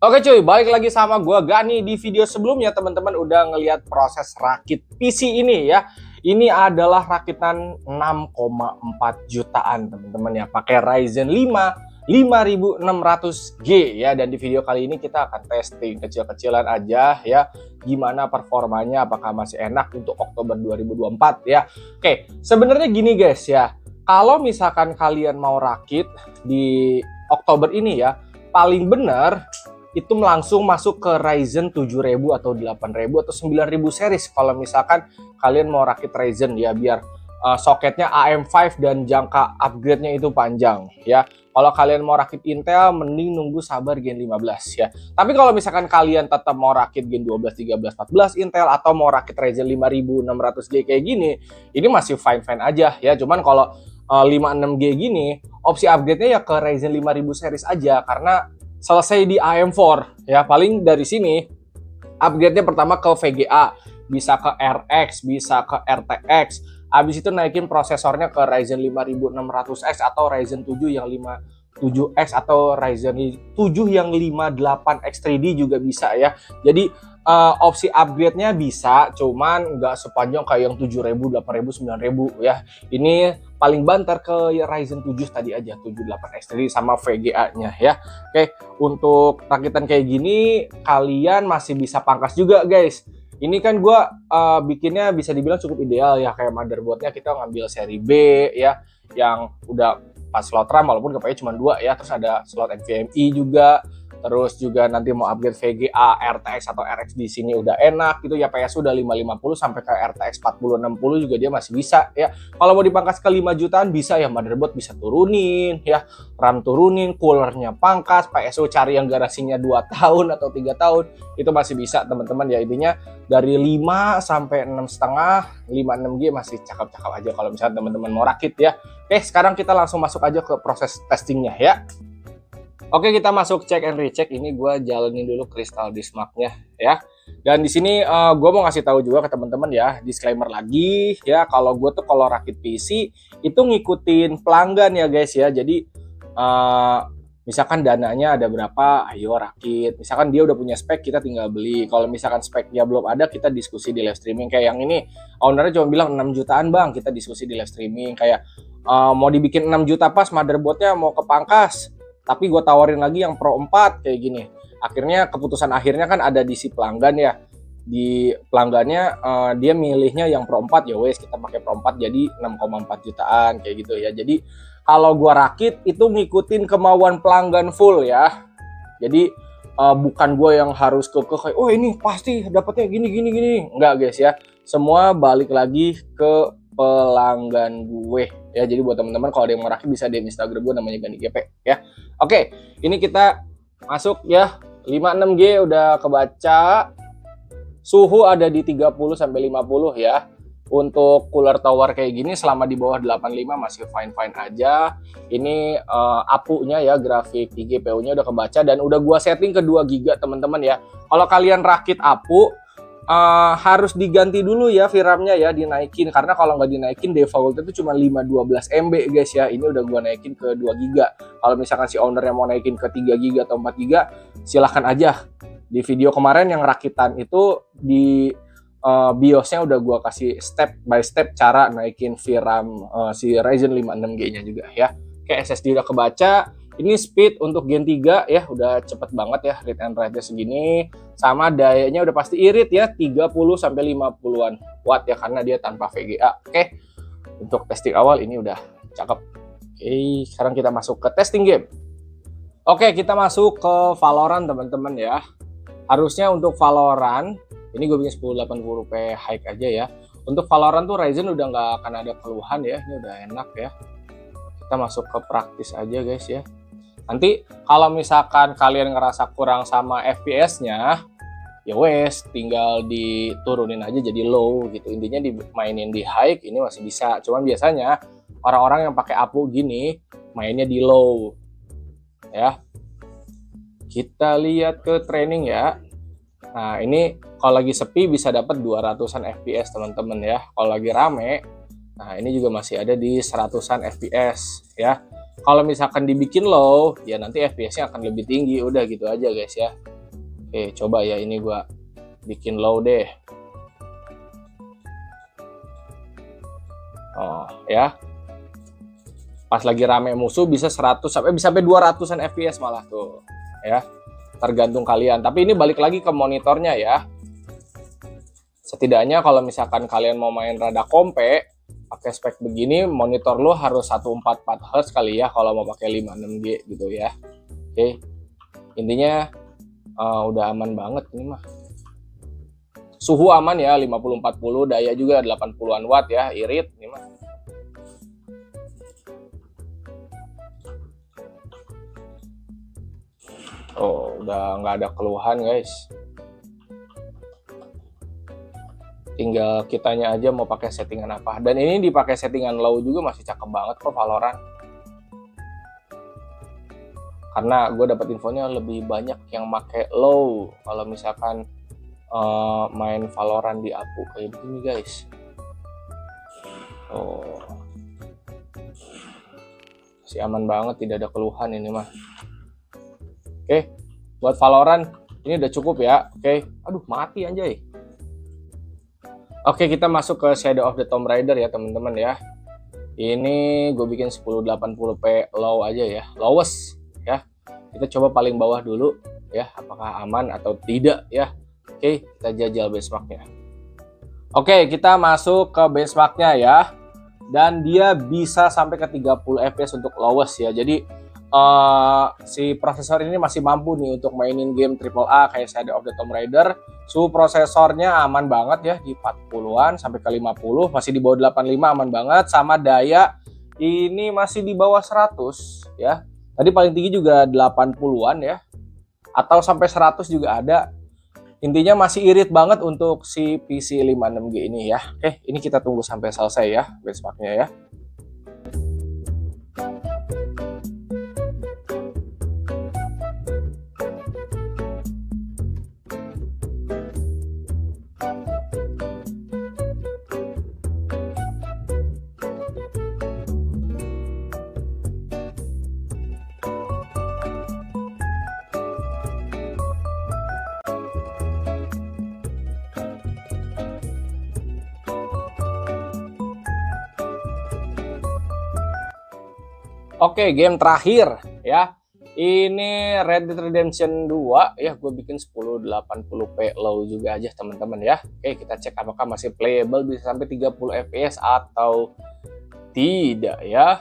Oke cuy, balik lagi sama gua Gani. Di video sebelumnya teman-teman udah ngelihat proses rakit PC ini ya. Ini adalah rakitan 6,4 jutaan teman-teman ya, pakai Ryzen 5 5600G ya. Dan di video kali ini kita akan testing kecil-kecilan aja ya, gimana performanya, apakah masih enak untuk Oktober 2024 ya. Oke, sebenarnya gini guys ya, kalau misalkan kalian mau rakit di Oktober ini ya, paling bener itu langsung masuk ke Ryzen 7000 atau 8000 atau 9000 series kalau misalkan kalian mau rakit Ryzen ya, biar soketnya AM5 dan jangka upgrade-nya itu panjang ya. Kalau kalian mau rakit Intel mending nunggu sabar Gen 15 ya. Tapi kalau misalkan kalian tetap mau rakit Gen 12, 13, 14 Intel atau mau rakit Ryzen 5600G kayak gini, ini masih fine-fine aja ya. Cuman kalau 56G gini, opsi upgrade-nya ya ke Ryzen 5000 series aja, karena selesai di AM4 ya. Paling dari sini upgrade-nya pertama ke VGA, bisa ke RX, bisa ke RTX. Habis itu naikin prosesornya ke Ryzen 5600X atau Ryzen 7 yang 57X atau Ryzen 7 yang 58X 3D juga bisa ya. Jadi opsi upgrade-nya bisa, cuman nggak sepanjang kayak yang 7000, 8000, 9000 ya. Ini paling banter ke Ryzen 7 tadi aja, 78X tadi sama VGA-nya ya. Oke, untuk rakitan kayak gini kalian masih bisa pangkas juga guys. Ini kan gue bikinnya bisa dibilang cukup ideal ya, kayak motherboardnya kita ngambil seri B ya, yang udah 4 slot RAM walaupun kepaknya cuma 2 ya, terus ada slot NVMe juga. Terus juga nanti mau upgrade VGA, RTX atau RX di sini udah enak gitu ya. PS udah 550 sampai ke RTX 4060 juga dia masih bisa ya. Kalau mau dipangkas ke 5 jutaan bisa ya, motherboard bisa turunin ya, RAM turunin, coolernya pangkas, PSU cari yang garasinya 2 tahun atau 3 tahun, itu masih bisa teman-teman ya. Intinya dari 5 sampai 6,5, 56G masih cakep-cakep aja kalau misalnya teman-teman mau rakit ya. Oke, sekarang kita langsung masuk aja ke proses testingnya ya. Oke, kita masuk check and recheck. Ini gue jalanin dulu kristal disk mark-nya ya. Dan di sini gue mau ngasih tahu juga ke teman-teman ya, disclaimer lagi ya, kalau gue tuh kalau rakit PC itu ngikutin pelanggan ya guys ya. Jadi misalkan dananya ada berapa, ayo rakit. Misalkan dia udah punya spek, kita tinggal beli. Kalau misalkan speknya belum ada, kita diskusi di live streaming. Kayak yang ini, ownernya cuma bilang 6 jutaan bang, kita diskusi di live streaming. Kayak mau dibikin 6 juta pas, motherboardnya mau kepangkas, tapi gue tawarin lagi yang Pro 4 kayak gini. Akhirnya keputusan akhirnya kan ada di si pelanggan ya. Di pelanggannya dia milihnya yang Pro 4, ya wes kita pakai Pro 4 jadi 6,4 jutaan kayak gitu ya. Jadi kalau gue rakit itu ngikutin kemauan pelanggan full ya. Jadi bukan gue yang harus kayak oh ini pasti dapatnya gini. Enggak guys ya. Semua balik lagi ke pelanggan gue ya. Jadi buat teman-teman kalau ada yang mau rakit bisa DM Instagram gue, namanya Gani GP ya. Oke, ini kita masuk ya. 56G udah kebaca. Suhu ada di 30 sampai 50 ya. Untuk cooler tower kayak gini selama di bawah 85 masih fine-fine aja. Ini APU-nya ya, grafik GPU-nya udah kebaca dan udah gua setting ke 2 GB teman-teman ya. Kalau kalian rakit APU harus diganti dulu ya VRAM-nya ya, dinaikin, karena kalau nggak dinaikin default itu cuma 512 MB guys ya. Ini udah gua naikin ke 2 GB. Kalau misalkan si owner yang mau naikin ke 3 GB atau 4 GB silahkan aja. Di video kemarin yang rakitan itu di BIOS-nya udah gua kasih step by step cara naikin VRAM si Ryzen 56G-nya juga ya. Oke, SSD udah kebaca. Ini speed untuk Gen 3 ya, udah cepet banget ya, read and write-nya segini. Sama dayanya udah pasti irit ya, 30 sampai 50-an watt ya, karena dia tanpa VGA. Oke, untuk testing awal ini udah cakep. Oke, sekarang kita masuk ke testing game. Oke, kita masuk ke Valorant teman-teman ya. Harusnya untuk Valorant, ini gue bikin 1080p high aja ya. Untuk Valorant tuh Ryzen udah nggak akan ada keluhan ya, ini udah enak ya. Kita masuk ke praktis aja guys ya. Nanti kalau misalkan kalian ngerasa kurang sama FPS-nya, ya wes tinggal diturunin aja jadi low gitu. Intinya dimainin di high ini masih bisa. Cuman biasanya orang-orang yang pakai APU gini mainnya di low. Ya. Kita lihat ke training ya. Nah, ini kalau lagi sepi bisa dapat 200-an FPS teman-teman ya. Kalau lagi rame, nah ini juga masih ada di 100-an FPS ya. Kalau misalkan dibikin low, ya nanti FPS-nya akan lebih tinggi. Udah gitu aja guys ya. Oke, coba ya ini gua bikin low deh. Oh, ya. Pas lagi rame musuh bisa 100 sampai 200-an FPS malah tuh, ya. Tergantung kalian. Tapi ini balik lagi ke monitornya ya. Setidaknya kalau misalkan kalian mau main rada kompe, pakai spek begini, monitor lo harus 144 Hz kali ya kalau mau pakai 56G gitu ya. Oke. Intinya udah aman banget ini mah. Suhu aman ya 50-40, daya juga 80-an watt ya, irit ini mah. Oh, udah nggak ada keluhan guys. Tinggal kitanya aja mau pakai settingan apa. Dan ini dipakai settingan low juga masih cakep banget kok Valorant. Karena gue dapat infonya lebih banyak yang pakai low kalau misalkan main Valorant di APU kayak begini guys. Oh, masih aman banget, tidak ada keluhan ini mah. Oke, buat Valorant ini udah cukup ya. Oke, aduh mati anjay. Oke, kita masuk ke Shadow of the Tomb Raider ya teman-teman ya. Ini gue bikin 1080p low aja ya, lowest ya. Kita coba paling bawah dulu ya, apakah aman atau tidak ya. Oke, kita jajal benchmarknya. Oke, kita masuk ke benchmarknya ya. Dan dia bisa sampai ke 30 fps untuk lowest ya. Jadi si prosesor ini masih mampu nih untuk mainin game AAA kayak Shadow of the Tomb Raider. Suhu prosesornya aman banget ya di 40-an sampai ke 50, masih di bawah 85 aman banget. Sama daya ini masih di bawah 100 ya. Tadi paling tinggi juga 80-an ya. Atau sampai 100 juga ada. Intinya masih irit banget untuk si PC 56G ini ya. Oke, ini kita tunggu sampai selesai ya benchmarknya ya. Oke, game terakhir ya. Ini Red Dead Redemption 2 ya, gue bikin 1080p low juga aja teman-teman ya. Oke, kita cek apakah masih playable bisa sampai 30 fps atau tidak ya.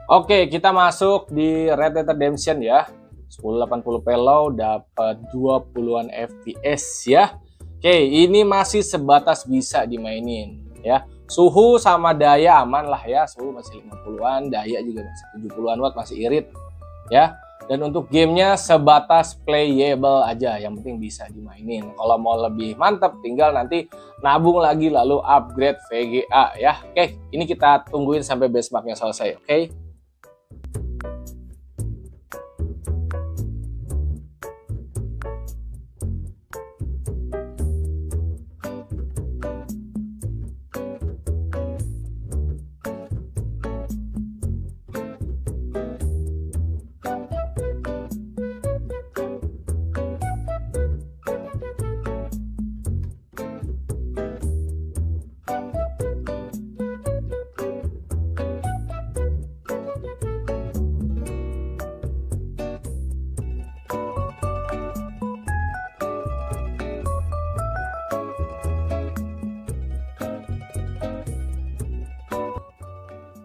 Oke, kita masuk di Red Dead Redemption ya. 1080p low dapat 20-an fps ya. Oke, ini masih sebatas bisa dimainin ya. Suhu sama daya aman lah ya, suhu masih 50-an, daya juga masih 70-an watt, masih irit ya. Dan untuk gamenya sebatas playable aja, yang penting bisa dimainin. Kalau mau lebih mantap tinggal nanti nabung lagi lalu upgrade VGA ya. Oke, ini kita tungguin sampai benchmarknya selesai, oke?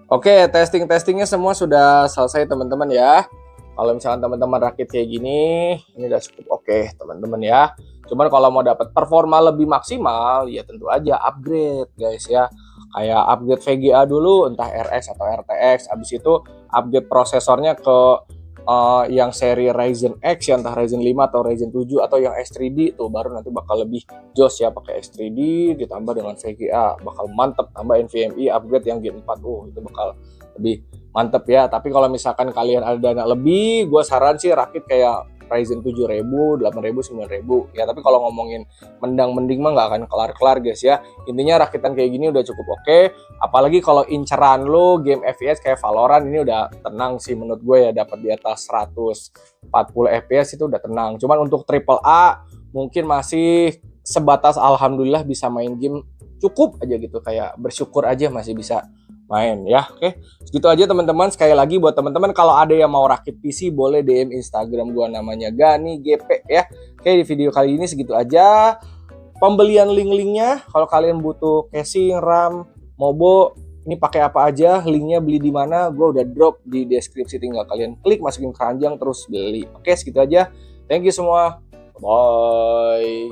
Oke, testingnya semua sudah selesai teman-teman ya. Kalau misalkan teman-teman rakit kayak gini, ini udah cukup oke teman-teman ya. Cuman kalau mau dapat performa lebih maksimal, ya tentu aja upgrade guys ya. Kayak upgrade VGA dulu, entah RX atau RTX. Habis itu upgrade prosesornya ke yang seri Ryzen X ya, entah Ryzen 5 atau Ryzen 7 atau yang S3D tuh baru nanti bakal lebih jos ya, pakai S3D ditambah dengan VGA bakal mantep, tambah NVMe upgrade yang Gen 4 itu bakal lebih mantep ya. Tapi kalau misalkan kalian ada dana lebih, gue saran sih rakit kayak Ryzen 7000, 8000, 9000 ya. Tapi kalau ngomongin mending mah nggak akan kelar-kelar guys ya. Intinya rakitan kayak gini udah cukup oke. Apalagi kalau inceran lo game FPS kayak Valorant, ini udah tenang sih menurut gue ya, dapat di atas 140 FPS itu udah tenang. Cuman untuk AAA mungkin masih sebatas alhamdulillah bisa main game, cukup aja gitu, kayak bersyukur aja masih bisa main ya. Oke, segitu aja teman-teman. Sekali lagi buat teman-teman kalau ada yang mau rakit PC boleh DM Instagram gua, namanya Gani GP ya. Oke, di video kali ini segitu aja. Pembelian link-linknya kalau kalian butuh casing, RAM, Mobo, ini pakai apa aja, linknya beli di mana, gua udah drop di deskripsi, tinggal kalian klik, masukin keranjang terus beli. Oke, segitu aja. Thank you semua. Bye.